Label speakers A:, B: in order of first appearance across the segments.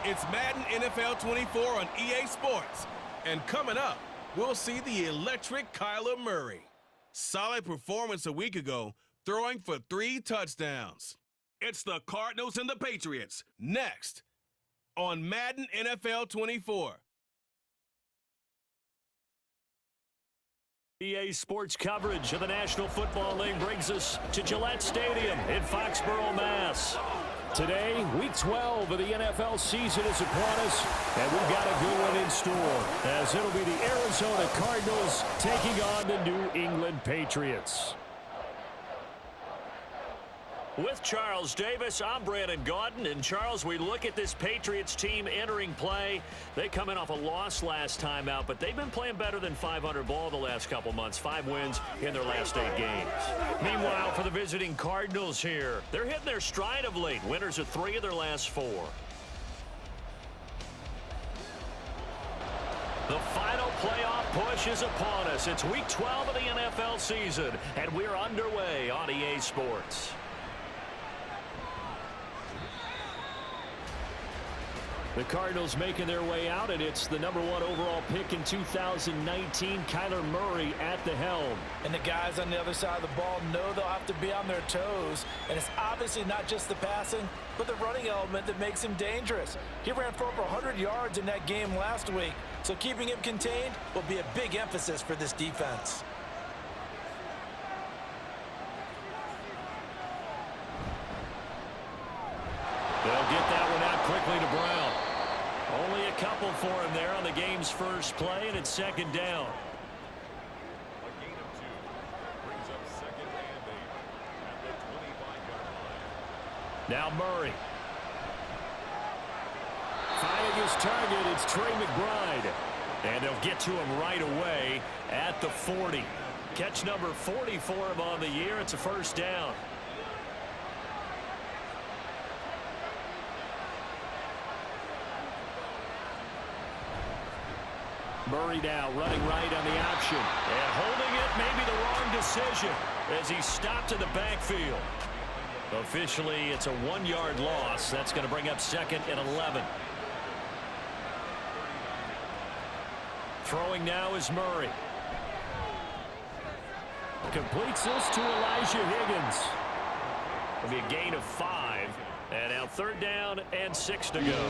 A: It's Madden NFL 24 on EA Sports. And coming up, we'll see the electric Kyler Murray. Solid performance a week ago, throwing for 3 touchdowns. It's the Cardinals and the Patriots, next on Madden NFL 24.
B: EA Sports coverage of the National Football League brings us to Gillette Stadium in Foxborough, Mass. Today, Week 12 of the NFL season is upon us, and we've got a good one in store, as it'll be the Arizona Cardinals taking on the New England Patriots. With Charles Davis, I'm Brandon Gaudin. And Charles, we look at this Patriots team entering play. They come in off a loss last time out, but they've been playing better than 500 ball the last couple months. 5 wins in their last 8 games. Meanwhile, for the visiting Cardinals here, they're hitting their stride of late. Winners of 3 of their last 4. The final playoff push is upon us. It's Week 12 of the NFL season, and we're underway on EA Sports. The Cardinals making their way out, and it's the #1 overall pick in 2019, Kyler Murray at the helm.
C: And the guys on the other side of the ball know they'll have to be on their toes. And it's obviously not just the passing, but the running element that makes him dangerous. He ran for over 100 yards in that game last week, so keeping him contained will be a big emphasis for this defense.
B: They'll get that one out quickly to Brown. Only a couple for him there on the game's first play, and it's 2nd down.
D: A gain of 2 brings up 2nd and 8 at the 25-yard line.
B: Now Murray. Finding his target, it's Trey McBride. And they'll get to him right away at the 40. Catch number 40 for him on the year. It's a 1st down. Murray now running right on the option. And holding it, maybe the wrong decision as he stopped in the backfield. Officially, it's a 1-yard loss. That's going to bring up 2nd and 11. Throwing now is Murray. Completes this to Elijah Higgins. It'll be a gain of 5. And now 3rd down and 6 to go.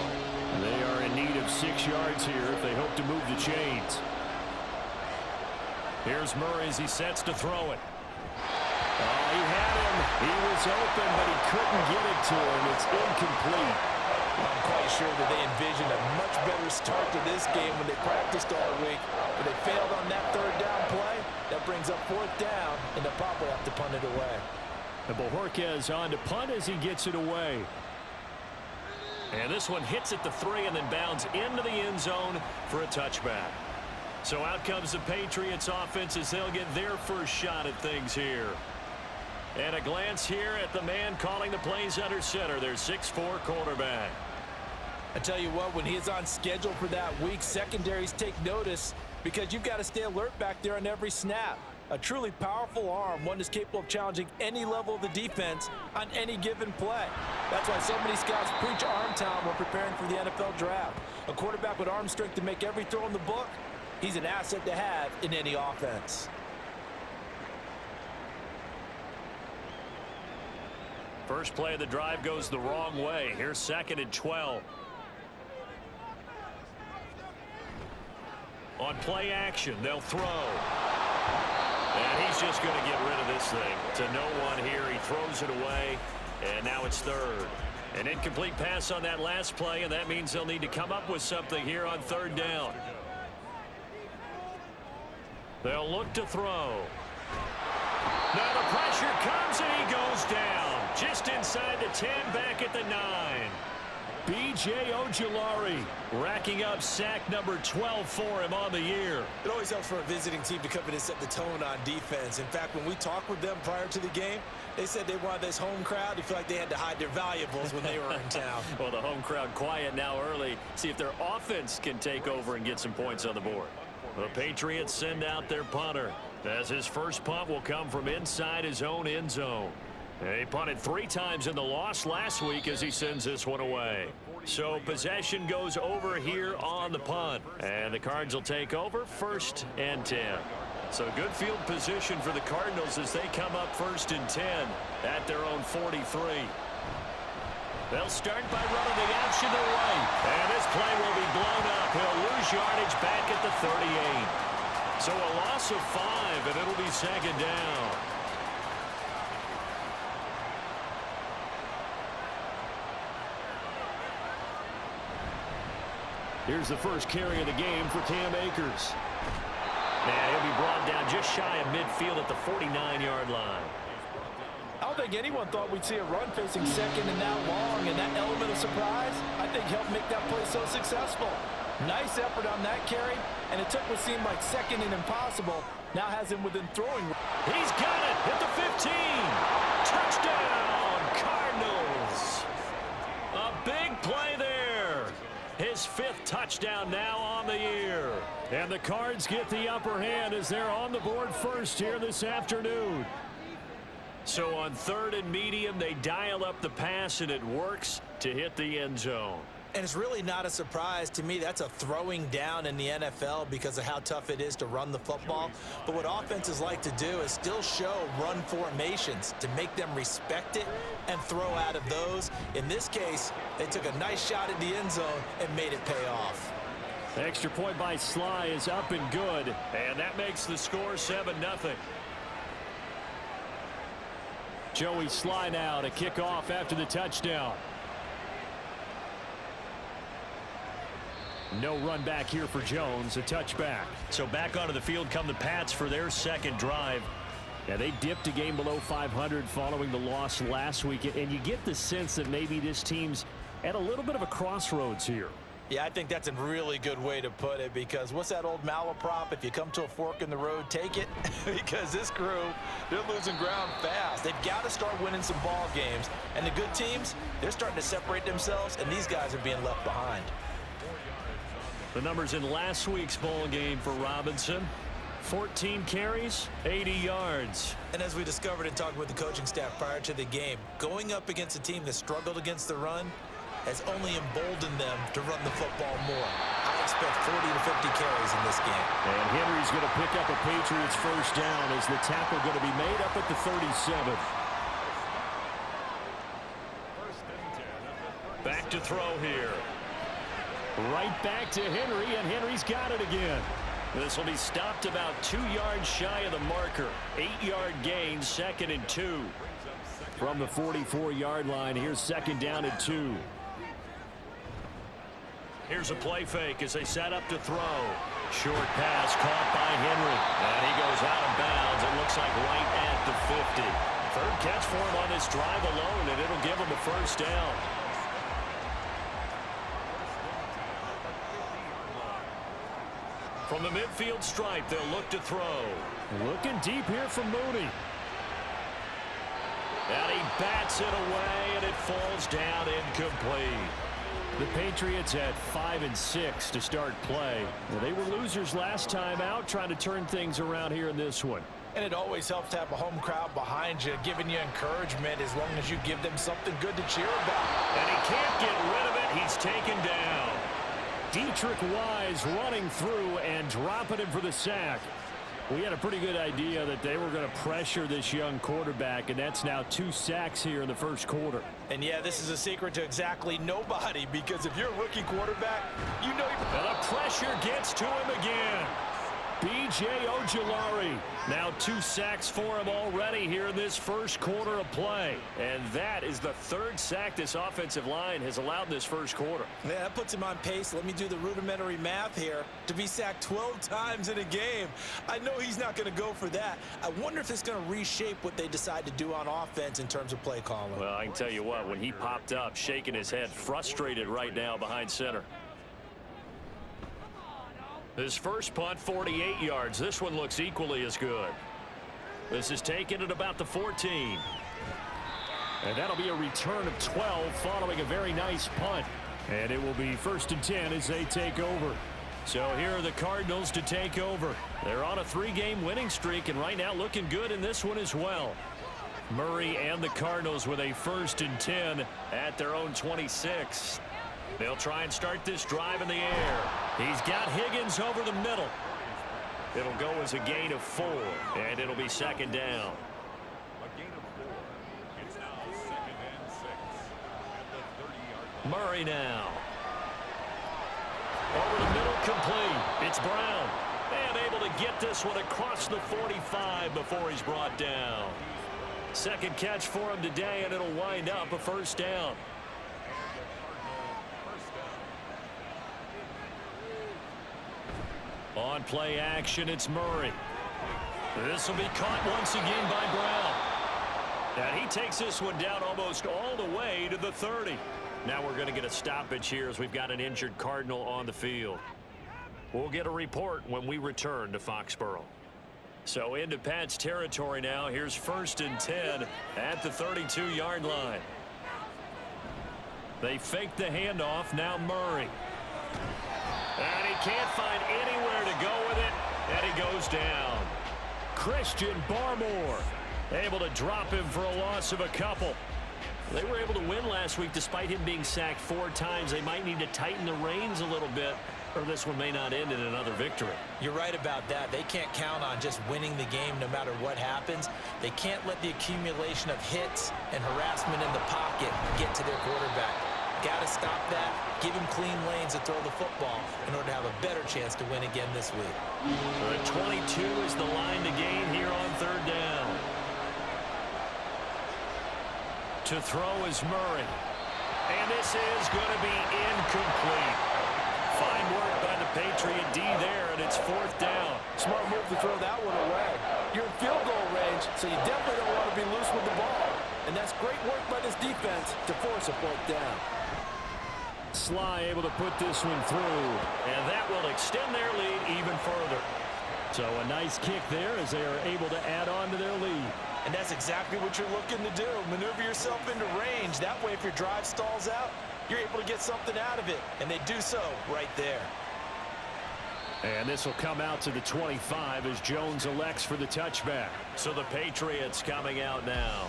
B: They are in need of 6 yards here if they hope to move the chains. Here's Murray as he sets to throw it. Oh, he had him. He was open, but he couldn't get it to him. It's incomplete.
C: I'm quite sure that they envisioned a much better start to this game when they practiced all week. But they failed on that 3rd down play. That brings up 4th down, and they'll probably have to punt it away.
B: And Bojorquez on to punt as he gets it away. And this one hits at the 3 and then bounds into the end zone for a touchback. So out comes the Patriots offense as they'll get their first shot at things here. And a glance here at the man calling the plays under center, their 6'4" quarterback.
C: I tell you what, when he's on schedule for that week, secondaries take notice because you've got to stay alert back there on every snap. A truly powerful arm, one that's capable of challenging any level of the defense on any given play. That's why so many scouts preach arm talent when preparing for the NFL draft. A quarterback with arm strength to make every throw in the book, he's an asset to have in any offense.
B: First play of the drive goes the wrong way. Here's 2nd and 12. On play action, they'll throw. And he's just going to get rid of this thing. To no one here. He throws it away, and now it's 3rd. An incomplete pass on that last play, and that means they'll need to come up with something here on 3rd down. They'll look to throw. Now the pressure comes, and he goes down. Just inside the 10, back at the 9. B.J. Ojulari racking up sack number 12 for him on the year.
C: It always helps for a visiting team to come in and set the tone on defense. In fact, when we talked with them prior to the game, they said they wanted this home crowd to feel like they had to hide their valuables when they were in town.
B: Well, the home crowd quiet now early. See if their offense can take over and get some points on the board. The Patriots send out their punter, as his first punt will come from inside his own end zone. He punted 3 times in the loss last week as he sends this one away. So possession goes over here on the punt. And the Cards will take over 1st and 10. So good field position for the Cardinals as they come up 1st and 10 at their own 43. They'll start by running the option to right. And this play will be blown up. He'll lose yardage back at the 38. So a loss of 5, and it'll be 2nd down. Here's the first carry of the game for Cam Akers. And he'll be brought down just shy of midfield at the 49-yard line.
C: I don't think anyone thought we'd see a run facing second and that long, and that element of surprise, I think, helped make that play so successful. Nice effort on that carry, and it took what seemed like second and impossible. Now has him within throwing.
B: He's got it at the 15. Touchdown, Cardinals. A big play there. His 5th touchdown now on the year. And the Cards get the upper hand as they're on the board first here this afternoon. So on 3rd and medium, they dial up the pass, and it works to hit the end zone.
C: And it's really not a surprise to me. That's a throwing down in the NFL because of how tough it is to run the football. But what offenses like to do is still show run formations to make them respect it and throw out of those. In this case, they took a nice shot at the end zone and made it pay off.
B: The extra point by Sly is up and good, and that makes the score 7-0. Joey Sly now to kick off after the touchdown. No run back here for Jones, a touchback. So back onto the field come the Pats for their 2nd drive. Yeah, they dipped a game below 500 following the loss last week, and you get the sense that maybe this team's at a little bit of a crossroads here.
C: Yeah, I think that's a really good way to put it, because what's that old malaprop? If you come to a fork in the road, take it. Because this crew, they're losing ground fast. They've got to start winning some ball games. And the good teams, they're starting to separate themselves, and these guys are being left behind.
B: The numbers in last week's ball game for Robinson: 14 carries, 80 yards.
C: And as we discovered in talking with the coaching staff prior to the game, going up against a team that struggled against the run has only emboldened them to run the football more. I expect 40 to 50 carries in this game.
B: And Henry's going to pick up a Patriots 1st down as the tackle going to be made up at the 37. Back to throw here. Right back to Henry, and Henry's got it again. This will be stopped about 2 yards shy of the marker. 8-yard gain, 2nd and 2. From the 44-yard line, here's 2nd down and 2. Here's a play fake as they set up to throw. Short pass caught by Henry. And he goes out of bounds. It looks like right at the 50. 3rd catch for him on this drive alone, and it'll give him a 1st down. From the midfield stripe, they'll look to throw. Looking deep here from Mooney. And he bats it away, and it falls down incomplete. The Patriots at 5-6 to start play. Well, they were losers last time out, trying to turn things around here in this one.
C: And it always helps to have a home crowd behind you, giving you encouragement as long as you give them something good to cheer about.
B: And he can't get rid of it. He's taken down. Dietrich Wise running through and dropping him for the sack. We had a pretty good idea that they were going to pressure this young quarterback, and that's now 2 sacks here in the 1st quarter.
C: And yeah, this is a secret to exactly nobody, because if you're a rookie quarterback, you know
B: and the pressure gets to him again. B.J. Ojulari. Now 2 sacks for him already here in this 1st quarter of play. And that is the 3rd sack this offensive line has allowed in this 1st quarter.
C: Yeah, that puts him on pace. Let me do the rudimentary math here. To be sacked 12 times in a game. I know he's not going to go for that. I wonder if it's going to reshape what they decide to do on offense in terms of play calling.
B: Well, I can tell you what, when he popped up, shaking his head, frustrated right now behind center. His first punt, 48 yards. This one looks equally as good. This is taken at about the 14. And that'll be a return of 12 following a very nice punt. And it will be 1st and 10 as they take over. So here are the Cardinals to take over. They're on a 3-game winning streak, and right now looking good in this one as well. Murray and the Cardinals with a 1st and 10 at their own 26. They'll try and start this drive in the air. He's got Higgins over the middle. It'll go as a gain of 4, and it'll be 2nd down.
D: A gain of 4. It's now 2nd and 6 at the 30-yard line.
B: Murray now. Over the middle, complete. It's Brown. And able to get this one across the 45 before he's brought down. 2nd catch for him today, and it'll wind up a 1st down. On play action, it's Murray. This will be caught once again by Brown. And he takes this one down almost all the way to the 30. Now we're going to get a stoppage here as we've got an injured Cardinal on the field. We'll get a report when we return to Foxborough. So into Pat's territory now. Here's 1st and 10 at the 32-yard line. They fake the handoff. Now Murray. And he can't find anywhere to go with it. And he goes down. Christian Barmore able to drop him for a loss of a couple. They were able to win last week despite him being sacked 4 times. They might need to tighten the reins a little bit, or this one may not end in another victory.
C: You're right about that. They can't count on just winning the game no matter what happens. They can't let the accumulation of hits and harassment in the pocket get to their quarterback. Got to stop that. Give him clean lanes to throw the football in order to have a better chance to win again this week.
B: The 22 is the line to gain here on 3rd down. To throw is Murray. And this is going to be incomplete. Fine work by the Patriot D there, and it's 4th down.
E: Smart move to throw that one away. You're in field goal range, so you definitely don't want to be loose with the ball. And that's great work by this defense to force a 4th down.
B: Sly able to put this one through, and that will extend their lead even further. So a nice kick there as they are able to add on to their lead.
C: And that's exactly what you're looking to do. Maneuver yourself into range. That way, if your drive stalls out, you're able to get something out of it. And they do so right there.
B: And this will come out to the 25 as Jones elects for the touchback. So the Patriots coming out now.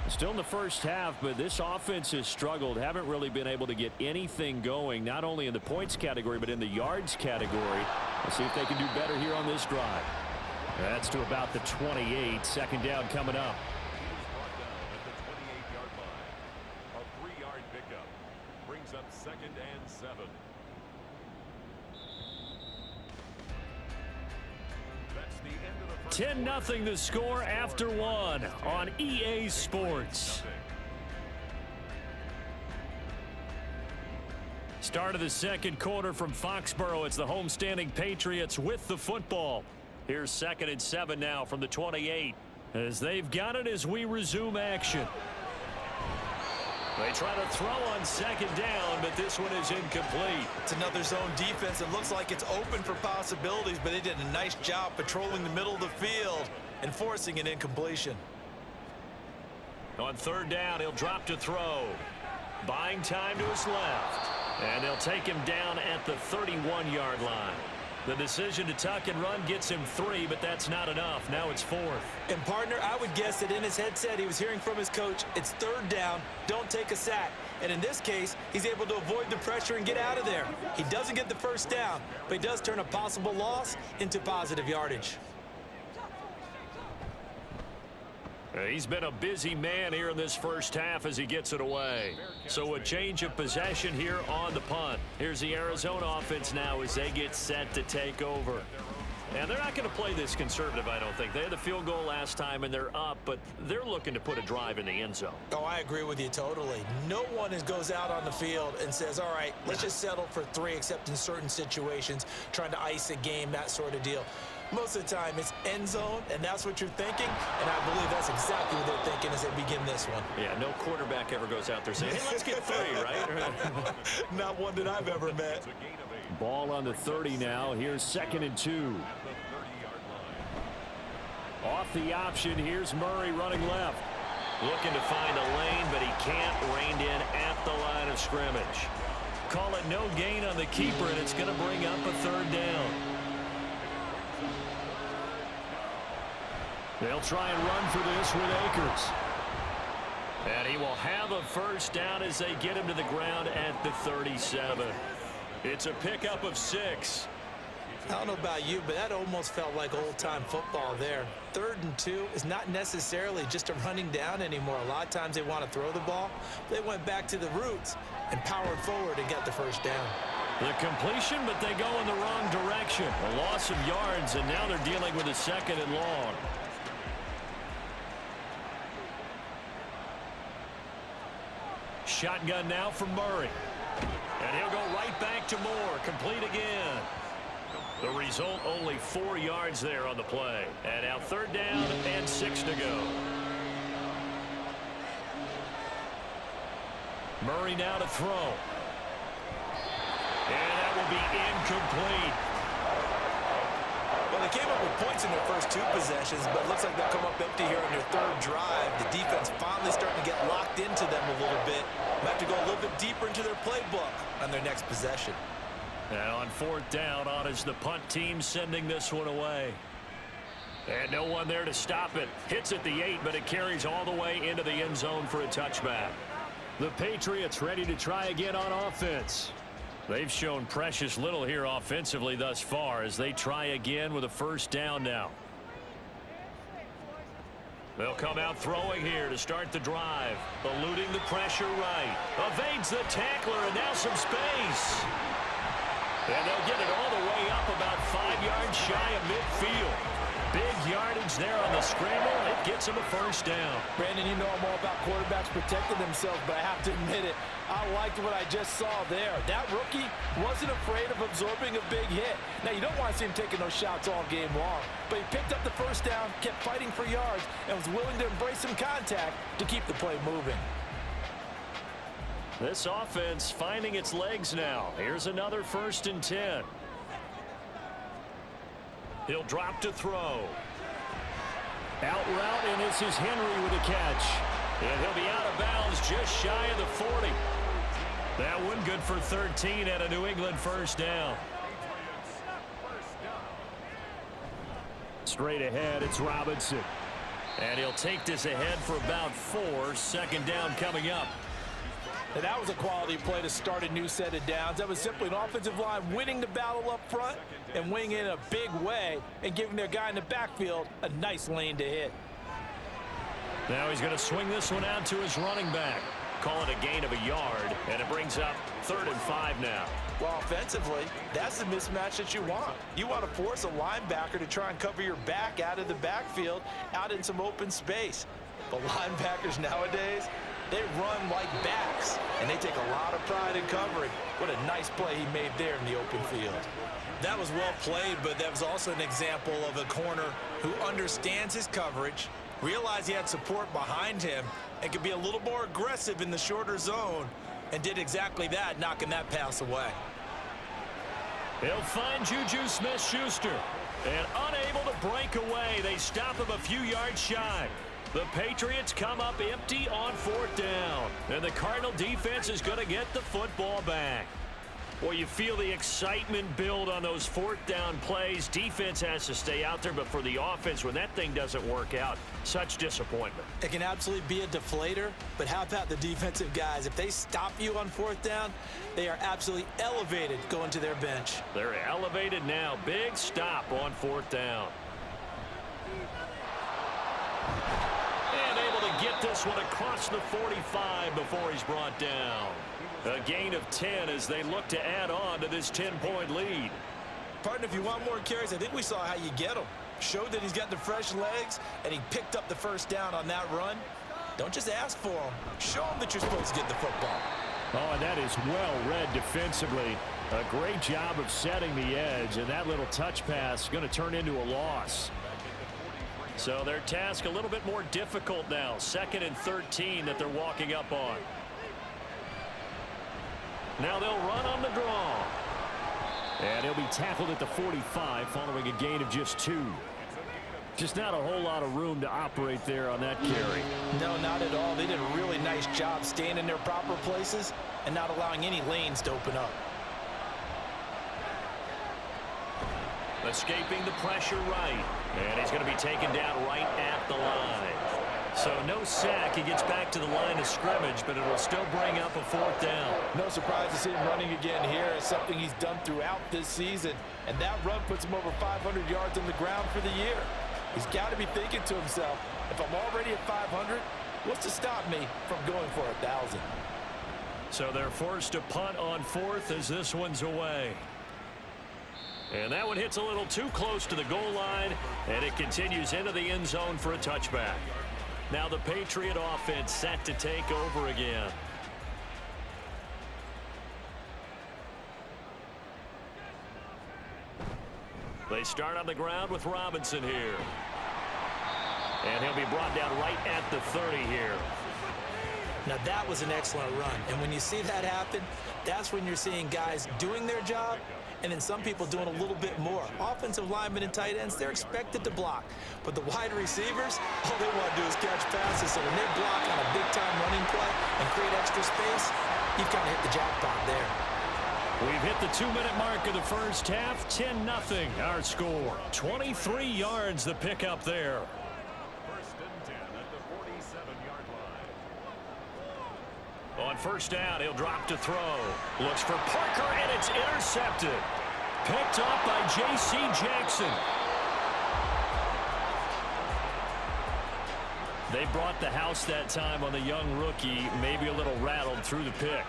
B: Still in the first half, but this offense has struggled. Haven't really been able to get anything going, not only in the points category, but in the yards category. Let's see if they can do better here on this drive. That's to about the 28. 2nd down coming up.
D: Brought down at the 28-yard line. A 3-yard pickup brings up 2nd and 7. That's the end of the first
B: 10-0 the score after 1 on EA Sports. Start of the 2nd quarter from Foxborough. It's the homestanding Patriots with the football. Here's 2nd and 7 now from the 28 as they've got it as we resume action. They try to throw on 2nd down, but this one is incomplete.
C: It's another zone defense. It looks like it's open for possibilities, but they did a nice job patrolling the middle of the field and forcing an incompletion.
B: On 3rd down, he'll drop to throw. Buying time to his left. And they'll take him down at the 31-yard line. The decision to tuck and run gets him 3, but that's not enough. Now it's 4th.
C: And, partner, I would guess that in his headset he was hearing from his coach, it's 3rd down, don't take a sack. And in this case, he's able to avoid the pressure and get out of there. He doesn't get the 1st down, but he does turn a possible loss into positive yardage.
B: He's been a busy man here in this first half as he gets it away. So a change of possession here on the punt. Here's the Arizona offense now as they get set to take over. And they're not going to play this conservative, I don't think. They had the field goal last time, and they're up, but they're looking to put a drive in the end zone.
C: Oh, I agree with you totally. No one goes out on the field and says, all right, let's just settle for 3, except in certain situations, trying to ice a game, that sort of deal. Most of the time, it's end zone, and that's what you're thinking, and I believe that's exactly what they're thinking as they begin this one.
B: Yeah, no quarterback ever goes out there saying, hey, let's get 3, right?
C: Not one that I've ever met.
B: Ball on the 30 now. Here's 2nd and 2. Off the option, here's Murray running left. Looking to find a lane, but he can't. Reined in at the line of scrimmage. Call it no gain on the keeper, and it's going to bring up a 3rd down. They'll try and run for this with Akers. And he will have a first down as they get him to the ground at the 37. It's a pickup of 6.
E: I don't know about you, but that almost felt like old-time football there. 3rd and 2 is not necessarily just a running down anymore. A lot of times they want to throw the ball. They went back to the roots and powered forward and got the first down.
B: The completion, but they go in the wrong direction. A loss of yards, and now they're dealing with a 2nd and long. Shotgun now from Murray. And he'll go right back to Moore. Complete again. The result, only 4 yards there on the play. And now 3rd down and 6 to go. Murray now to throw. And that will be incomplete.
E: Well, they came up with points in their first 2 possessions, but it looks like they'll come up empty here on their 3rd drive. The defense finally starting to get locked into them a little bit. Might have to go a little bit deeper into their playbook on their next possession.
B: And on 4th down, on is the punt team sending this one away. And no one there to stop it. Hits at the 8, but it carries all the way into the end zone for a touchback. The Patriots ready to try again on offense. They've shown precious little here offensively thus far as they try again with a first down now. They'll come out throwing here to start the drive. Eluding the pressure right. Evades the tackler, and now some space. And they'll get it all the way up about 5 yards shy of midfield. Big yardage there on the scramble. It gets him a first down.
E: Brandon, you know I'm all about quarterbacks protecting themselves, but I have to admit it. I liked what I just saw there. That rookie wasn't afraid of absorbing a big hit. Now, you don't want to see him taking those shots all game long, but he picked up the first down, kept fighting for yards, and was willing to embrace some contact to keep the play moving.
B: This offense finding its legs now. Here's another 1st and 10. He'll drop to throw. Out route, and this is Henry with a catch. And he'll be out of bounds just shy of the 40. That one good for 13 at a New England first down. Straight ahead, it's Robinson. And he'll take this ahead for about 4. 2nd down coming up.
E: And that was a quality play to start a new set of downs. That was simply an offensive line winning the battle up front and winning it in a big way and giving their guy in the backfield a nice lane to hit.
B: Now he's going to swing this one out to his running back. Call it a gain of a yard, and it brings up 3rd and 5 now.
E: Well, offensively, that's the mismatch that you want. You want to force a linebacker to try and cover your back out of the backfield, out in some open space. But linebackers nowadays, they run like backs, and they take a lot of pride in covering. What a nice play he made there in the open field. That was well played, but that was also an example of a corner who understands his coverage, realized he had support behind him, and could be a little more aggressive in the shorter zone, and did exactly that, knocking that pass away.
B: He'll find Juju Smith-Schuster, and unable to break away. They stop him a few yards shy. The Patriots come up empty on 4th down, and the Cardinal defense is going to get the football back. Well, you feel the excitement build on those 4th down plays. Defense has to stay out there, but for the offense, when that thing doesn't work out, such disappointment.
E: It can absolutely be a deflator, but how about the defensive guys? If they stop you on 4th down, they are absolutely elevated going to their bench.
B: They're elevated now. Big stop on 4th down. And able to get this one across the 45 before he's brought down. A gain of 10 as they look to add on to this 10-point lead.
E: Partner, if you want more carries, I think we saw how you get them. Showed that he's got the fresh legs, and he picked up the first down on that run. Don't just ask for them. Show them that you're supposed to get the football.
B: Oh, and that is well read defensively. A great job of setting the edge, and that little touch pass is going to turn into a loss. So their task a little bit more difficult now. 2nd and 13 that they're walking up on. Now they'll run on the draw. And he'll be tackled at the 45 following a gain of just 2. Just not a whole lot of room to operate there on that carry.
E: No, not at all. They did a really nice job staying in their proper places and not allowing any lanes to open up.
B: Escaping the pressure right. And he's going to be taken down right at the line. So no sack. He gets back to the line of scrimmage, but it'll still bring up a 4th down.
C: No surprise to see him running again here. It's something he's done throughout this season. And that run puts him over 500 yards on the ground for the year. He's got to be thinking to himself, if I'm already at 500, what's to stop me from going for 1,000?
B: So they're forced to punt on 4th as this one's away. And that one hits a little too close to the goal line, and it continues into the end zone for a touchback. Now the Patriot offense set to take over again. They start on the ground with Robinson here. And he'll be brought down right at the 30 here.
F: Now that was an excellent run. And when you see that happen, that's when you're seeing guys doing their job and then some people doing a little bit more. Offensive linemen and tight ends, they're expected to block. But the wide receivers, all they want to do is catch passes. So when they block on a big-time running play and create extra space, you've kind of hit the jackpot there.
B: We've hit the 2-minute mark of the first half. 10-0 our score. 23 yards the pickup there.
D: First and 10 at the 47-yard line.
B: On first down, he'll drop to throw. Looks for Parker, and it's intercepted. Picked up by J.C. Jackson. They brought the house that time on the young rookie, maybe a little rattled through the pick.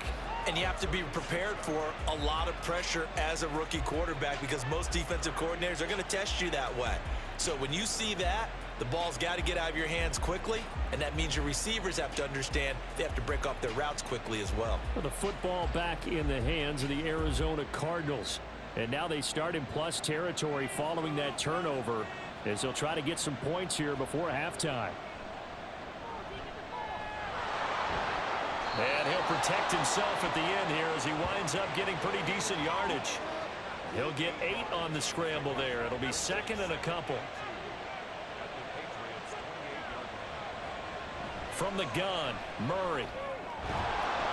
F: And you have to be prepared for a lot of pressure as a rookie quarterback because most defensive coordinators are going to test you that way. So when you see that, the ball's got to get out of your hands quickly, and that means your receivers have to understand they have to break off their routes quickly as well.
B: The football back in the hands of the Arizona Cardinals. And now they start in plus territory following that turnover as they'll try to get some points here before halftime. And he'll protect himself at the end here as he winds up getting pretty decent yardage. He'll get 8 on the scramble there. It'll be 2nd and a couple. From the gun, Murray.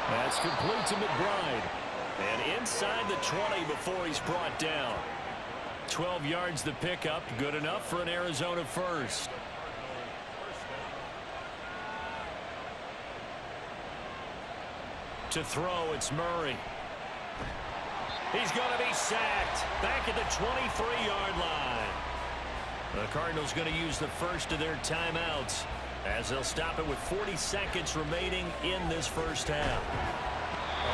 B: That's complete to McBride. And inside the 20 before he's brought down. 12 yards the pickup. Good enough for an Arizona first. To throw, it's Murray. He's going to be sacked. Back at the 23-yard line. The Cardinals going to use the first of their timeouts as they'll stop it with 40 seconds remaining in this first half.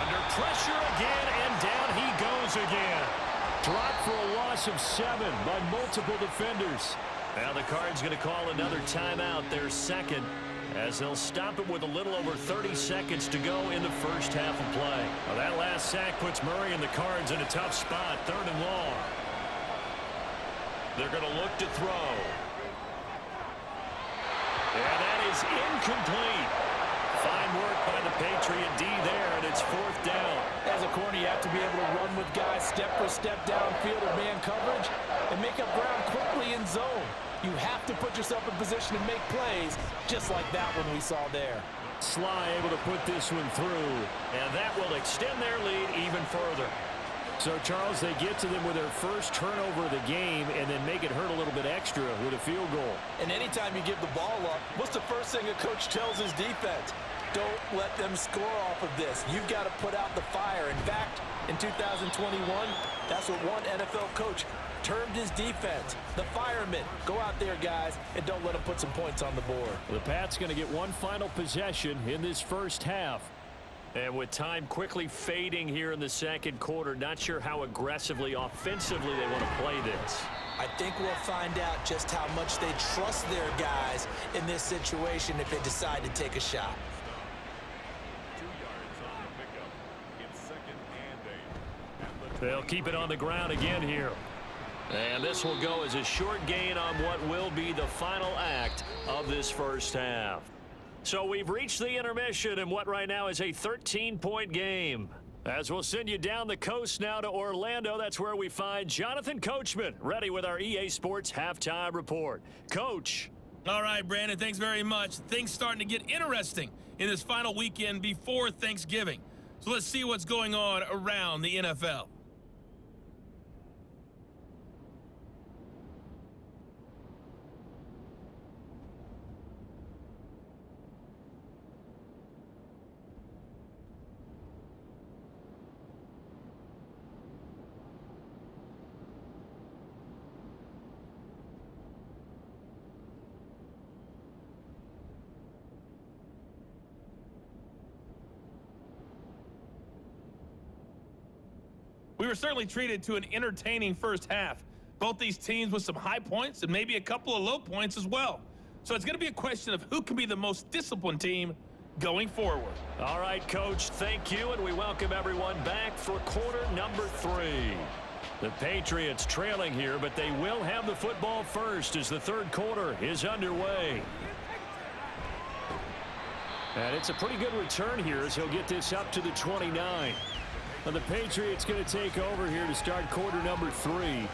B: Under pressure again, and down he goes again. Dropped for a loss of 7 by multiple defenders. Now the Cards going to call another timeout, their second, as they'll stop it with a little over 30 seconds to go in the first half of play. Well, that last sack puts Murray and the Cards in a tough spot, 3rd and long. They're going to look to throw. And that is incomplete. Fine work by the Patriot D there, and it's 4th down.
C: As a corner, you have to be able to run with guys step for step downfield or man coverage and make up ground quickly in zone. You have to put yourself in position to make plays, just like that one we saw there.
B: Sly able to put this one through, and that will extend their lead even further. So, Charles, they get to them with their first turnover of the game and then make it hurt a little bit extra with a field goal.
C: And anytime you give the ball up, what's the first thing a coach tells his defense? Don't let them score off of this. You've got to put out the fire. In fact, in 2021, that's what one NFL coach termed his defense. The firemen. Go out there, guys, and don't let them put some points on the board.
B: The Pats going to get one final possession in this first half. And with time quickly fading here in the second quarter, not sure how aggressively, offensively they want to play this.
F: I think we'll find out just how much they trust their guys in this situation if they decide to take a shot.
D: 2 yards on the pickup. It's 2nd and 8.
B: They'll keep it on the ground again here. And this will go as a short gain on what will be the final act of this first half. So we've reached the intermission in what right now is a 13-point game. As we'll send you down the coast now to Orlando, that's where we find Jonathan Coachman, ready with our EA Sports Halftime Report. Coach.
G: All right, Brandon, thanks very much. Things starting to get interesting in this final weekend before Thanksgiving. So let's see what's going on around the NFL. We were certainly treated to an entertaining first half. Both these teams with some high points and maybe a couple of low points as well. So it's going to be a question of who can be the most disciplined team going forward.
B: All right, Coach, thank you, and we welcome everyone back for quarter number 3. The Patriots trailing here, but they will have the football first as the third quarter is underway. And it's a pretty good return here as he'll get this up to the 29. Now the Patriots going to take over here to start quarter number 3.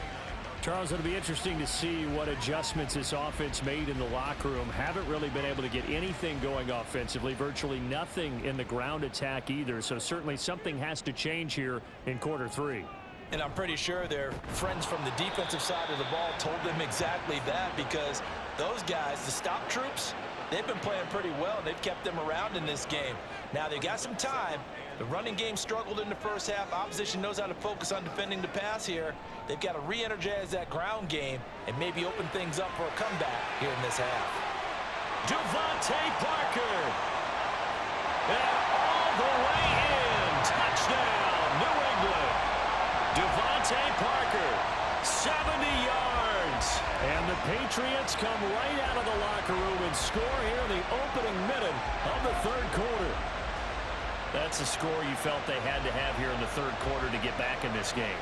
B: Charles, it'll be interesting to see what adjustments this offense made in the locker room. Haven't really been able to get anything going offensively, virtually nothing in the ground attack either. So certainly something has to change here in quarter 3.
C: And I'm pretty sure their friends from the defensive side of the ball told them exactly that, because those guys, the stop troops, they've been playing pretty well, and they've kept them around in this game. Now, they've got some time. The running game struggled in the first half. Opposition knows how to focus on defending the pass here. They've got to re-energize that ground game and maybe open things up for a comeback here in this half.
B: Devontae Parker. And all the way in. Touchdown, New England. Devontae Parker, 70 yards. And the Patriots come right out of the locker room and score here in the opening minute of the third quarter. That's a score you felt they had to have here in the third quarter to get back in this game.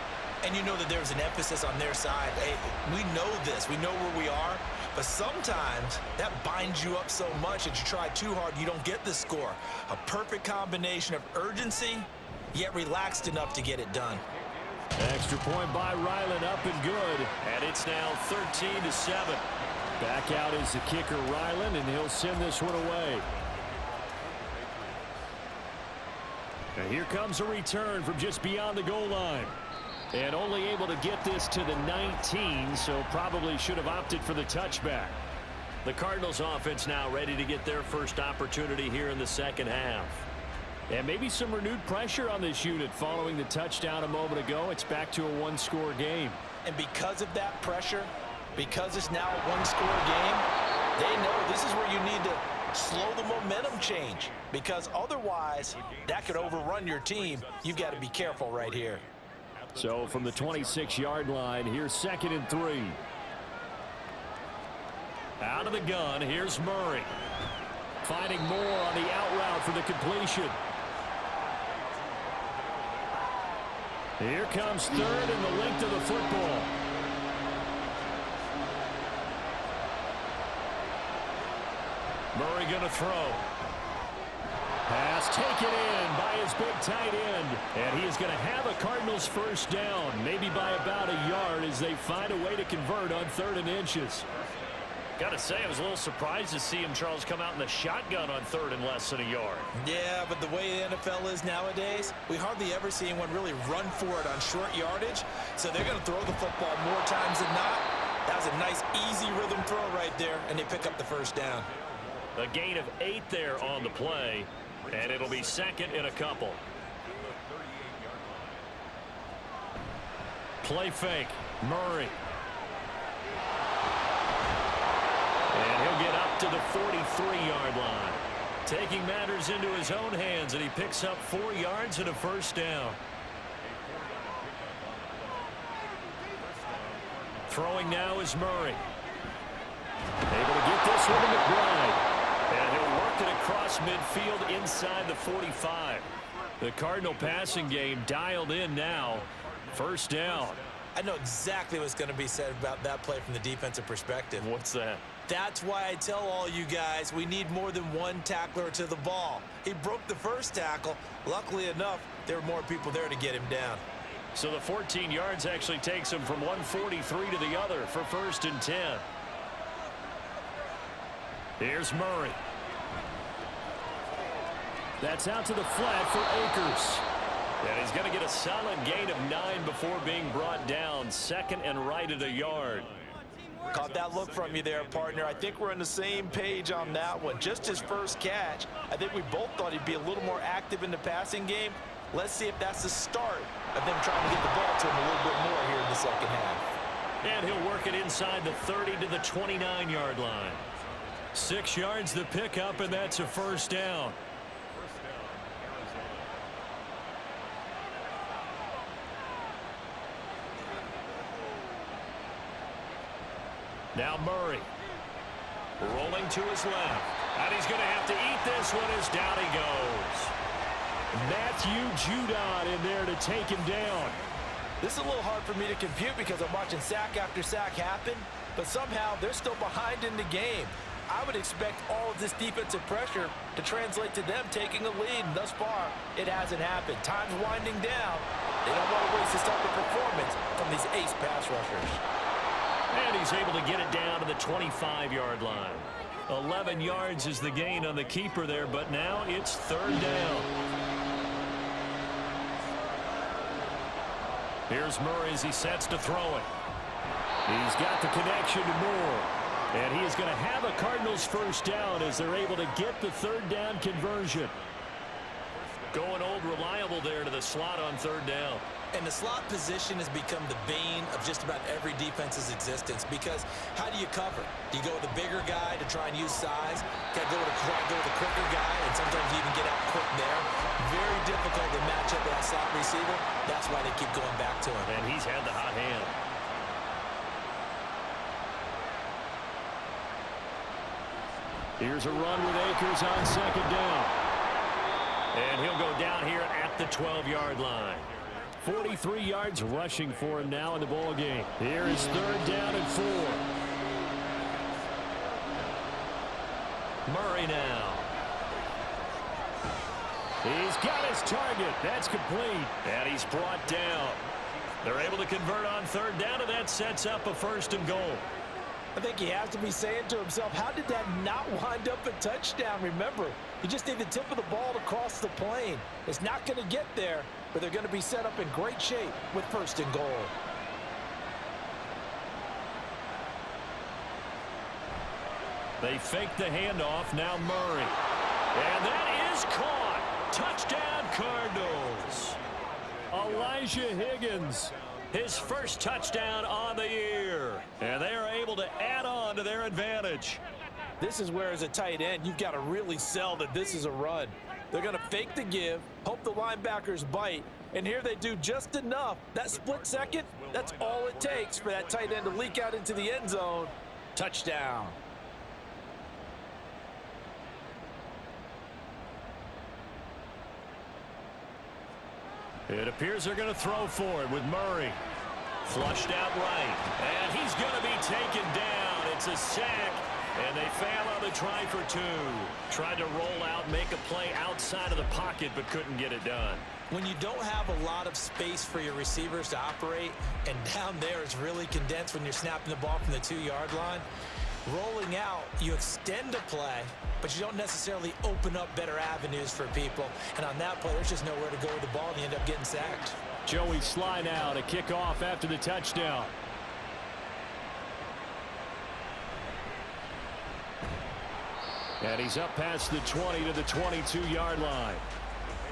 F: And you know that there was an emphasis on their side. Hey, we know this. We know where we are. But sometimes that binds you up so much that you try too hard, you don't get the score. A perfect combination of urgency, yet relaxed enough to get it done.
B: Extra point by Ryland, up and good. And it's now 13-7. Back out is the kicker, Ryland, and he'll send this one away. And here comes a return from just beyond the goal line. And only able to get this to the 19, so probably should have opted for the touchback. The Cardinals offense now ready to get their first opportunity here in the second half. And maybe some renewed pressure on this unit following the touchdown a moment ago. It's back to a one-score game.
C: And because of that pressure, because it's now a one-score game, they know this is where you need to slow the momentum change, because otherwise that could overrun your team. You've got to be careful right here.
B: So from the 26-yard line, here's 2nd and 3. Out of the gun, here's Murray. Finding more on the out route for the completion. Here comes 3rd and the length of the football. Murray going to throw. Pass taken in by his big tight end. And he is going to have a Cardinals first down, maybe by about a yard, as they find a way to convert on 3rd and inches. Got to say, I was a little surprised to see him, Charles, come out in the shotgun on 3rd and less than a yard.
F: Yeah, but the way the NFL is nowadays, we hardly ever see anyone really run for it on short yardage. So they're going to throw the football more times than not. That was a nice, easy rhythm throw right there, and they pick up the first down.
B: A gain of 8 there on the play, and it'll be 2nd and a couple. Play fake, Murray. And he'll get up to the 43-yard line. Taking matters into his own hands, and he picks up 4 yards and a first down. Throwing now is Murray. Able to get this one to McBride. And he'll work it across midfield inside the 45. The Cardinal passing game dialed in now. First down.
F: I know exactly what's going to be said about that play from the defensive perspective.
B: What's that?
F: That's why I tell all you guys we need more than one tackler to the ball. He broke the first tackle. Luckily enough, there were more people there to get him down.
B: So the 14 yards actually takes him from 143 to the other for 1st and 10. Here's Murray. That's out to the flat for Akers. And he's going to get a solid gain of 9 before being brought down. 2nd and right at a yard.
C: Caught that look from you there, partner. I think we're on the same page on that one. Just his first catch, I think we both thought he'd be a little more active in the passing game. Let's see if that's the start of them trying to get the ball to him a little bit more here in the second half.
B: And he'll work it inside the 30 to the 29-yard line. 6 yards the pickup, and that's a first down. Now Murray. Rolling to his left. And he's going to have to eat this one as down he goes. Matthew Judon in there to take him down.
E: This is a little hard for me to compute because I'm watching sack after sack happen, but somehow they're still behind in the game. I would expect all of this defensive pressure to translate to them taking a lead, and thus far, it hasn't happened. Time's winding down. They don't want to waste this type of performance from these ace pass rushers.
B: And he's able to get it down to the 25-yard line. 11 yards is the gain on the keeper there, but now it's third down. Here's Murray as he sets to throw it. He's got the connection to Moore. And he is going to have a Cardinals first down as they're able to get the third down conversion. Going old reliable there to the slot on third down.
F: And the slot position has become the bane of just about every defense's existence, because how do you cover? Do you go with the bigger guy to try and use size? Got to go with the quicker guy, and sometimes you even get out quick there. Very difficult to match up with that slot receiver. That's why they keep going back to him.
B: And he's had the hot hand. Here's a run with Akers on second down. And he'll go down here at the 12-yard line. 43 yards rushing for him now in the ball game. Here is third down and 4. Murray now. He's got his target. That's complete. And he's brought down. They're able to convert on third down, and that sets up a first and goal.
E: I think he has to be saying to himself, how did that not wind up a touchdown? Remember, you just need the tip of the ball to cross the plane. It's not going to get there, but they're going to be set up in great shape with first and goal.
B: They fake the handoff. Now Murray. And that is caught. Touchdown, Cardinals. Elijah Higgins. His first touchdown on the year. And they are able to add on to their advantage.
E: This is where, as a tight end, you've got to really sell that this is a run. They're going to fake the give, hope the linebackers bite, and here they do just enough. That split second, that's all it takes for that tight end to leak out into the end zone. Touchdown.
B: It appears they're going to throw for it with Murray. Flushed out right. And he's going to be taken down. It's a sack. And they fail on the try for 2. Tried to roll out, make a play outside of the pocket, but couldn't get it done.
F: When you don't have a lot of space for your receivers to operate, and down there is really condensed when you're snapping the ball from the 2-yard line, rolling out, you extend a play, but you don't necessarily open up better avenues for people. And on that play, there's just nowhere to go with the ball, and you end up getting sacked.
B: Joey Sly now to kick off after the touchdown. And he's up past the 20 to the 22-yard line.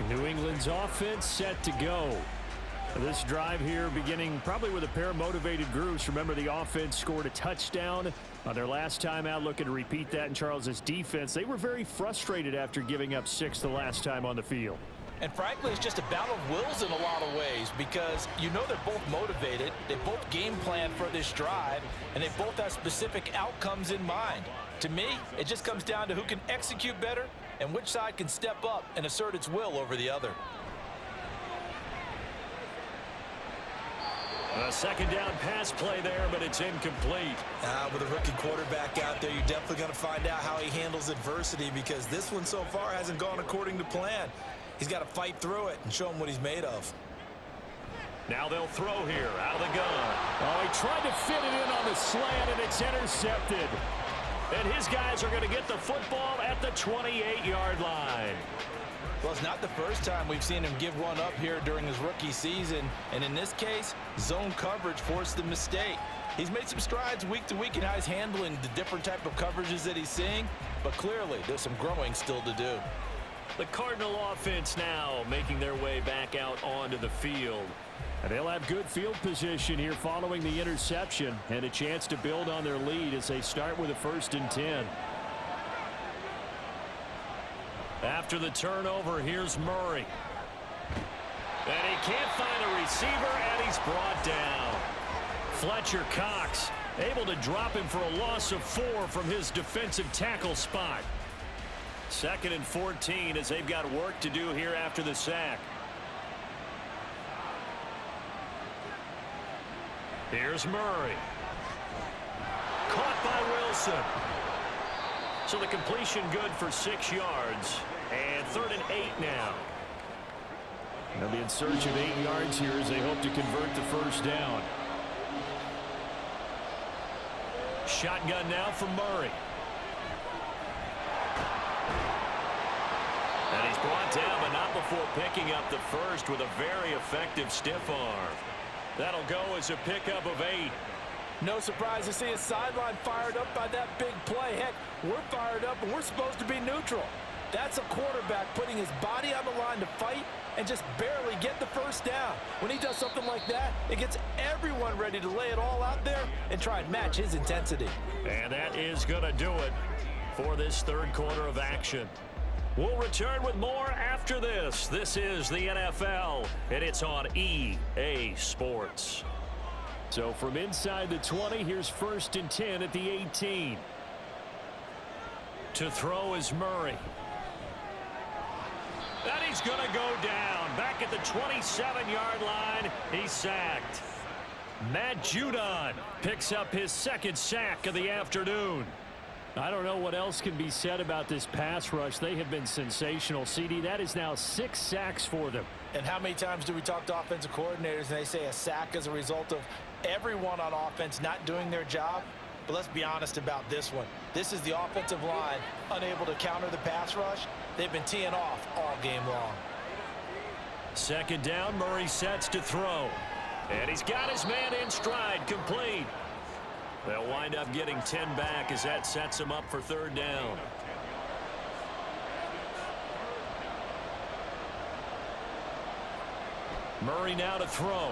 B: New England's offense set to go. This drive here beginning probably with a pair of motivated groups. Remember, the offense scored a touchdown on their last time out. Looking to repeat that in Charles's defense. They were very frustrated after giving up 6 the last time on the field.
E: And frankly, it's just a battle of wills in a lot of ways, because you know they're both motivated, they both game plan for this drive, and they both have specific outcomes in mind. To me, it just comes down to who can execute better and which side can step up and assert its will over the other.
B: A second down pass play there, but it's incomplete.
F: With a rookie quarterback out there, you're definitely going to find out how he handles adversity, because this one so far hasn't gone according to plan. He's got to fight through it and show him what he's made of.
B: Now they'll throw here out of the gun. Oh, he tried to fit it in on the slant, and it's intercepted. And his guys are going to get the football at the 28-yard line.
E: Well, it's not the first time we've seen him give one up here during his rookie season. And in this case, zone coverage forced the mistake. He's made some strides week to week in how he's handling the different type of coverages that he's seeing. But clearly, there's some growing still to do.
B: The Cardinal offense now making their way back out onto the field. And they'll have good field position here following the interception, and a chance to build on their lead as they start with a 1st and 10. After the turnover, here's Murray. And he can't find a receiver, and he's brought down. Fletcher Cox Able to drop him for a loss of 4 from his defensive tackle spot. 2nd and 14 as they've got work to do here after the sack. Here's Murray. Caught by Wilson. So the completion good for 6 yards. And 3rd and 8 now. They'll be in search of 8 yards here as they hope to convert the first down. Shotgun now for Murray. And he's brought down, but not before picking up the first with a very effective stiff arm. That'll go as a pickup of 8.
C: No surprise to see his sideline fired up by that big play. Heck, we're fired up and we're supposed to be neutral. That's a quarterback putting his body on the line to fight and just barely get the first down. When he does something like that, it gets everyone ready to lay it all out there and try and match his intensity.
B: And that is going to do it for this 3rd quarter of action. We'll return with more after this. This is the NFL, and it's on EA Sports. So from inside the 20, here's 1st and 10 at the 18. To throw is Murray. And he's going to go down. Back at the 27-yard line, he's sacked. Matt Judon picks up his 2nd sack of the afternoon. I don't know what else can be said about this pass rush. They have been sensational. CD, that is now 6 sacks for them.
C: And how many times do we talk to offensive coordinators and they say a sack as a result of everyone on offense not doing their job? But let's be honest about this one. This is the offensive line unable to counter the pass rush. They've been teeing off all game long.
B: 2nd down, Murray sets to throw. And he's got his man in stride, complete. They'll wind up getting 10 back as that sets him up for 3rd down. Murray now to throw.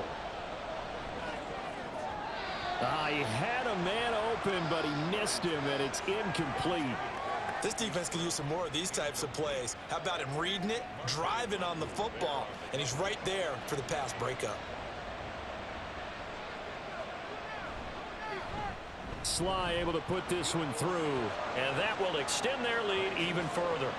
B: He had a man open, but he missed him, and it's incomplete.
C: This defense can use some more of these types of plays. How about him reading it, driving on the football, and he's right there for the pass breakup.
B: Sly able to put this one through, and that will extend their lead even further.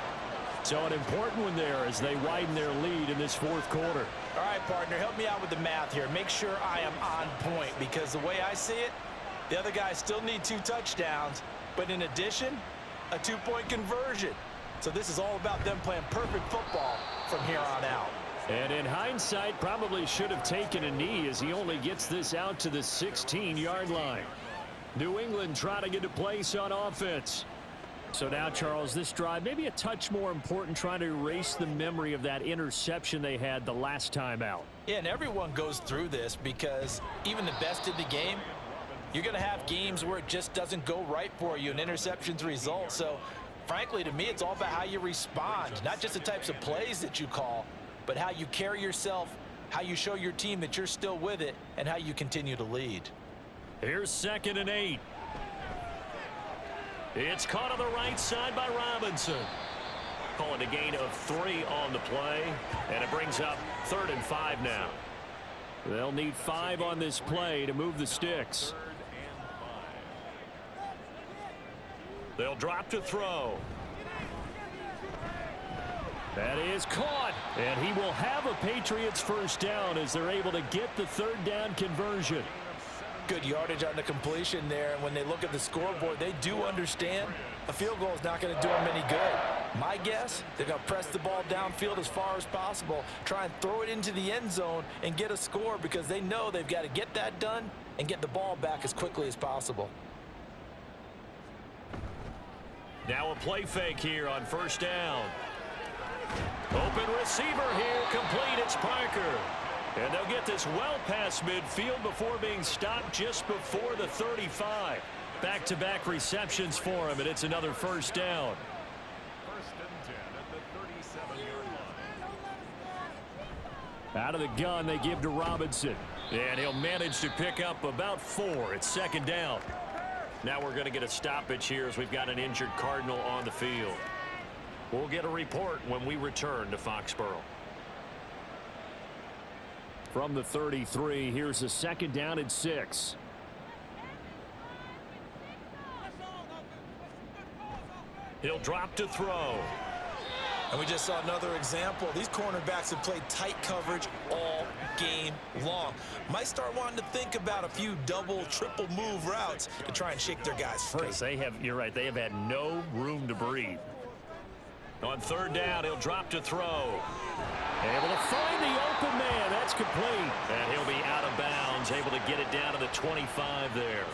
B: So an important one there as they widen their lead in this 4th quarter.
C: All right, partner, help me out with the math here. Make sure I am on point because the way I see it, the other guys still need 2 touchdowns, but in addition, a 2-point conversion. So this is all about them playing perfect football from here on out.
B: And in hindsight, probably should have taken a knee as he only gets this out to the 16-yard line. New England trying to get a place on offense. So now, Charles, this drive maybe a touch more important, trying to erase the memory of that interception they had the last time out.
C: Yeah, and everyone goes through this because even the best in the game, you're going to have games where it just doesn't go right for you and interceptions result. So, frankly, to me, it's all about how you respond, not just the types of plays that you call, but how you carry yourself, how you show your team that you're still with it, and how you continue to lead.
B: Here's 2nd and 8. It's caught on the right side by Robinson. Calling a gain of 3 on the play, and it brings up 3rd and 5 now. They'll need 5 on this play to move the sticks. They'll drop to throw. That is caught, and he will have a Patriots first down as they're able to get the 3rd down conversion.
C: Good yardage on the completion there, and when they look at the scoreboard, they do understand a field goal is not going to do them any good. My guess, they're going to press the ball downfield as far as possible, try and throw it into the end zone and get a score because they know they've got to get that done and get the ball back as quickly as possible.
B: Now a play fake here on 1st down. Open receiver here, complete, it's Parker. And they'll get this well past midfield before being stopped just before the 35. Back-to-back receptions for him, and it's another 1st down.
D: 1st and 10 at the 37-yard line.
B: Out of the gun, they give to Robinson. And he'll manage to pick up about 4. It's 2nd down. Now we're going to get a stoppage here as we've got an injured Cardinal on the field. We'll get a report when we return to Foxborough. From the 33, here's a 2nd down and 6. He'll drop to throw.
C: And we just saw another example. These cornerbacks have played tight coverage all game long. Might start wanting to think about a few double, triple move routes to try and shake their guys free.
B: You're right, they have had no room to breathe. On third down, he'll drop to throw. Able to find the open man. That's complete. And he'll be out of bounds, able to get it down to the 25 there.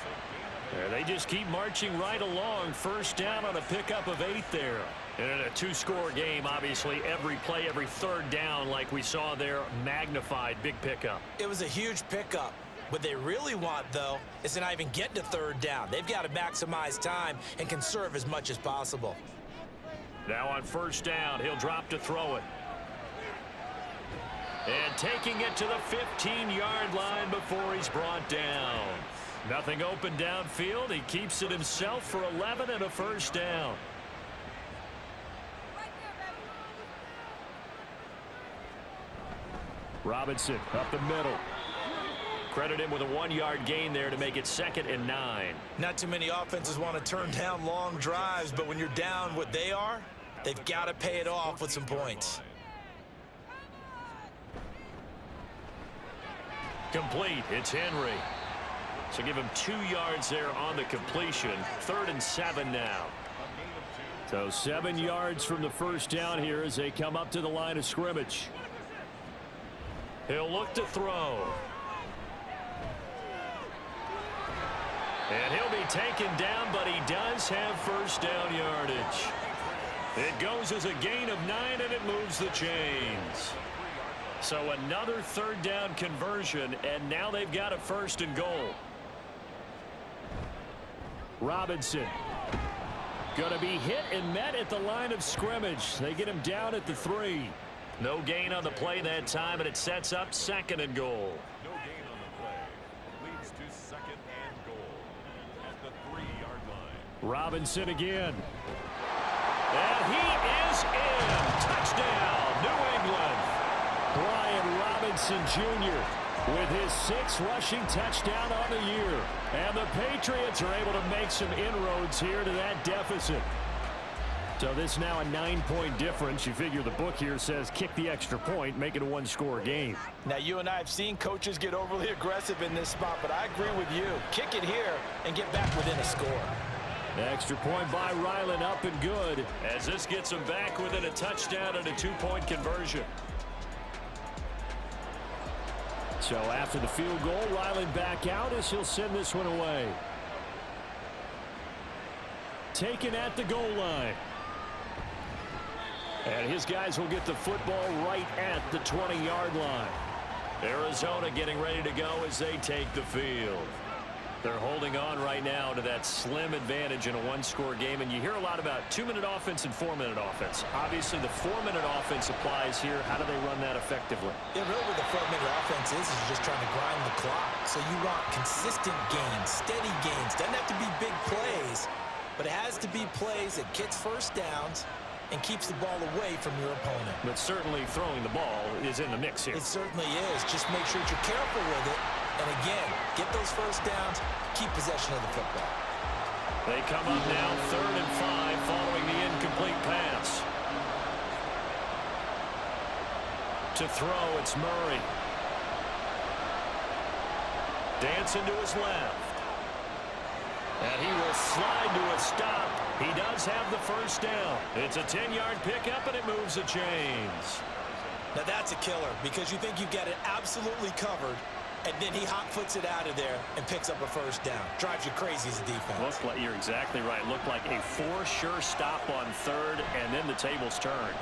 B: They just keep marching right along. First down on a pickup of 8 there. And in a two-score game, obviously, every play, every third down, like we saw there, magnified, big pickup.
C: It was a huge pickup. What they really want, though, is to not even get to third down. They've got to maximize time and conserve as much as possible.
B: Now on first down, he'll drop to throw it. And taking it to the 15-yard line before he's brought down. Nothing open downfield. He keeps it himself for 11 and a first down. Robinson up the middle. Credit him with a 1-yard gain there to make it 2nd and 9.
C: Not too many offenses want to turn down long drives, but when you're down what they are, they've got to pay it off with some points.
B: Complete. It's Henry. So give him 2 yards there on the completion. 3rd and 7 now. So 7 yards from the first down here as they come up to the line of scrimmage. He'll look to throw. And he'll be taken down, but he does have first down yardage. It goes as a gain of 9, and it moves the chains. So another third down conversion, and now they've got a 1st and goal. Robinson going to be hit and met at the line of scrimmage. They get him down at the 3. No gain on the play that time, and it sets up 2nd and goal.
D: No gain on the play. Leads to 2nd and goal at the 3-yard line.
B: Robinson again. And he is in. Touchdown, New England. Brian Robinson Jr. with his 6th rushing touchdown on the year. And the Patriots are able to make some inroads here to that deficit. So this is now a 9-point difference. You figure the book here says kick the extra point, make it a 1-score game.
C: Now, you and I have seen coaches get overly aggressive in this spot, but I agree with you. Kick it here and get back within a score.
B: The extra point by Ryland up and good as this gets him back within a touchdown and a 2-point conversion. So after the field goal, Ryland back out as he'll send this one away. Taken at the goal line. And his guys will get the football right at the 20-yard line. Arizona getting ready to go as they take the field. They're holding on right now to that slim advantage in a 1-score game. And you hear a lot about 2-minute offense and 4-minute offense. Obviously, the 4-minute offense applies here. How do they run that effectively?
C: Yeah, really what the 4-minute offense is you're just trying to grind the clock. So you want consistent gains, steady gains. Doesn't have to be big plays, but it has to be plays that gets first downs and keeps the ball away from your opponent.
B: But certainly throwing the ball is in the mix here.
C: It certainly is. Just make sure that you're careful with it. And again, get those first downs, keep possession of the football.
B: They come up now 3rd and 5 following the incomplete pass. To throw, it's Murray. Dancing to his left. And he will slide to a stop. He does have the first down. It's a 10-yard pickup, and it moves the chains.
C: Now that's a killer because you think you've got it absolutely covered, and then he hot-foots it out of there and picks up a first down. Drives you crazy as a defense.
B: You're exactly right. Looked like a for-sure stop on 3rd, and then the tables turned.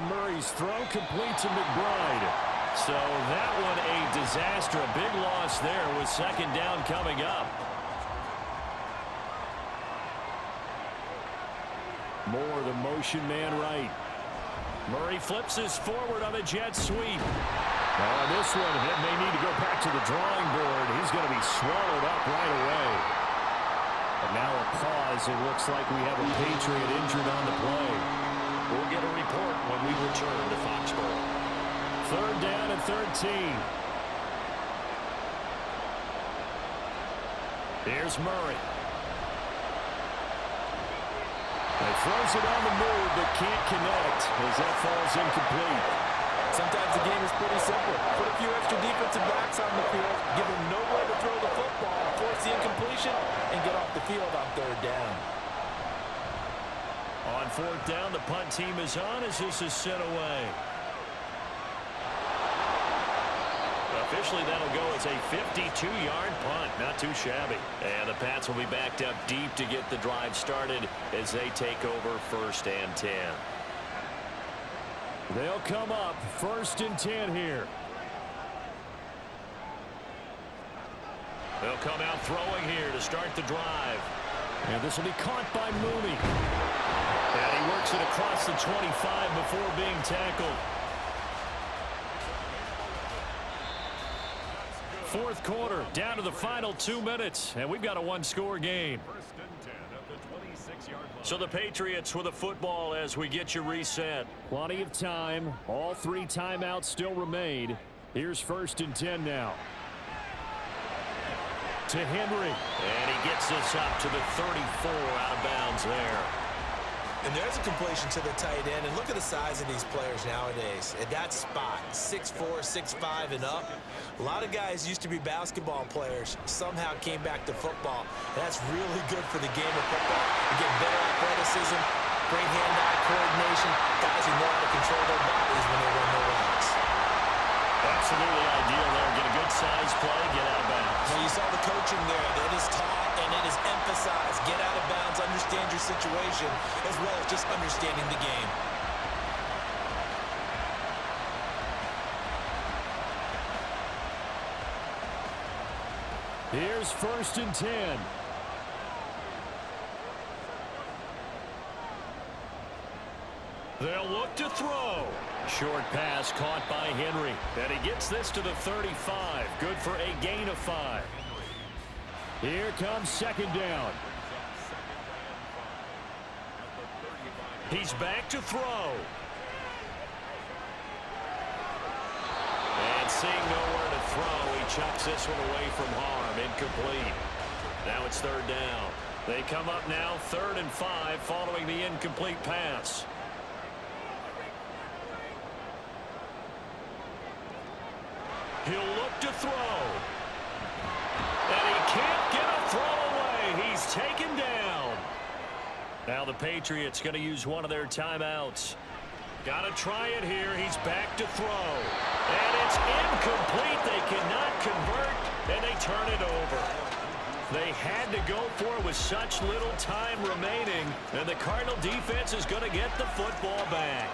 B: Murray's throw complete to McBride. So that one a disaster. A big loss there with 2nd down coming up. Moore, the motion man right. Murray flips his forward on a jet sweep. This one, it may need to go back to the drawing board. He's going to be swallowed up right away. And now a pause. It looks like we have a Patriot injured on the play. We'll get a report when we return to Foxborough. 3rd down and 13. Here's Murray. throws it on the move, but can't connect as that falls incomplete.
C: Sometimes the game is pretty simple. Put a few extra defensive backs on the field, give them nowhere to throw the football, force the incompletion, and get off the field on third down.
B: On fourth down, the punt team is on as this is sent away. Officially, that'll go as a 52-yard punt. Not too shabby. And the Pats will be backed up deep to get the drive started as they take over 1st and 10. They'll come up 1st and 10 here. They'll come out throwing here to start the drive. And this will be caught by Mooney. And he works it across the 25 before being tackled. Fourth quarter, down to the final 2 minutes, and we've got a one-score game. So the Patriots with the football as we get you reset. Plenty of time. All 3 timeouts still remain. Here's 1st and 10 now. To Henry. And he gets this up to the 34 out of bounds there.
F: And there's a completion to the tight end. And look at the size of these players nowadays. At that spot, 6'4", 6'5", and up. A lot of guys used to be basketball players. Somehow came back to football. And that's really good for the game of football. You get better athleticism, great hand-eye coordination. Guys who know how to control their bodies when they run their routes.
B: Absolutely ideal there. Get a good size play, get out of bounds.
F: Well, you saw the coaching there. It is taught and it is emphasized. Get out of bounds, understand your situation, as well as just understanding the game.
B: Here's 1st and 10. They'll look to throw. Short pass caught by Henry. And he gets this to the 35. Good for a gain of 5. Here comes 2nd down. He's back to throw. And seeing nowhere to throw, he chucks this one away from harm. Incomplete. Now it's 3rd down. They come up now 3rd and 5 following the incomplete pass. He'll look to throw. And he can't get a throw away. He's taken down. Now the Patriots going to use one of their timeouts. Got to try it here. He's back to throw. And it's incomplete. They cannot convert, and they turn it over. They had to go for it with such little time remaining, and the Cardinal defense is going to get the football back.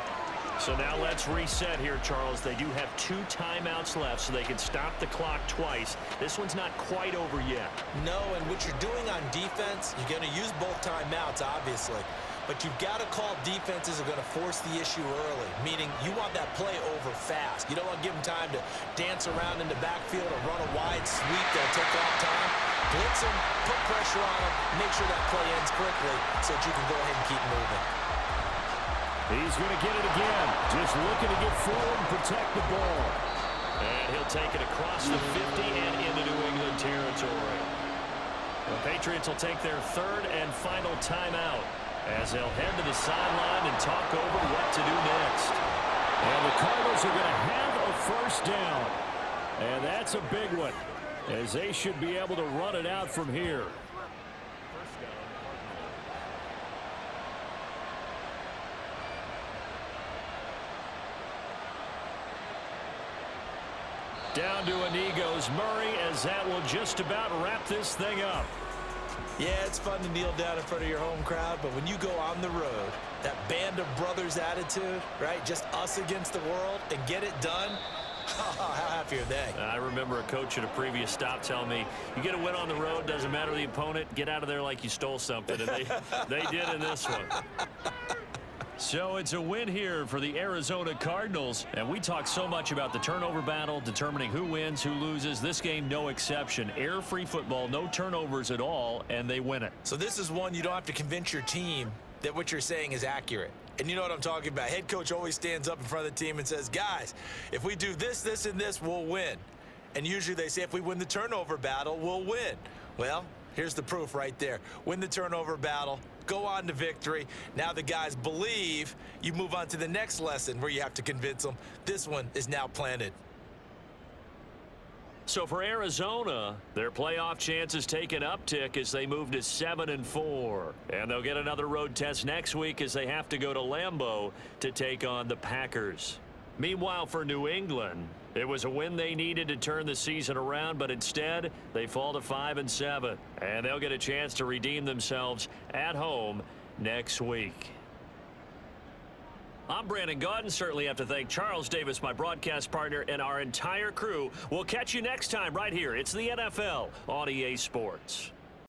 B: So now let's reset here, Charles. They do have 2 timeouts left, so they can stop the clock twice. This one's not quite over yet.
F: No, and what you're doing on defense, you're going to use both timeouts, obviously. But you've got to call defenses are going to force the issue early, meaning you want that play over fast. You don't want to give them time to dance around in the backfield or run a wide sweep that'll take off time. Blitz them, put pressure on them, make sure that play ends quickly so that you can go ahead and keep moving.
B: He's going to get it again. Just looking to get forward and protect the ball. And he'll take it across the 50 and into New England territory. The Patriots will take their 3rd and final timeout as they'll head to the sideline and talk over what to do next. And the Cardinals are going to have a 1st down. And that's a big one, as they should be able to run it out from here. Down to a knee goes Murray, as that will just about wrap this thing up.
F: Yeah, it's fun to kneel down in front of your home crowd, but when you go on the road, that band of brothers attitude, right? Just us against the world and get it done. How happy are they?
B: I remember a coach at a previous stop telling me, you get a win on the road, doesn't matter the opponent, get out of there like you stole something. And they did in this one. So it's a win here for the Arizona Cardinals. And we talk so much about the turnover battle, determining who wins, who loses. This game, no exception. Air-free football, no turnovers at all, and they win it.
F: So this is one you don't have to convince your team that what you're saying is accurate. And you know what I'm talking about. Head coach always stands up in front of the team and says, guys, if we do this, this, and this, we'll win. And usually they say if we win the turnover battle, we'll win. Well, here's the proof right there. Win the turnover battle,
E: go on to victory. Now the guys believe. You move on to the next lesson where you have to convince them. This one is now planted.
B: So for Arizona, their playoff chances take an uptick as they move to 7-4. And they'll get another road test next week as they have to go to Lambeau to take on the Packers. Meanwhile, for New England, it was a win they needed to turn the season around, but instead they fall to 5-7. And they'll get a chance to redeem themselves at home next week. I'm Brandon Gaudin. Certainly have to thank Charles Davis, my broadcast partner, and our entire crew. We'll catch you next time right here. It's the NFL on EA Sports.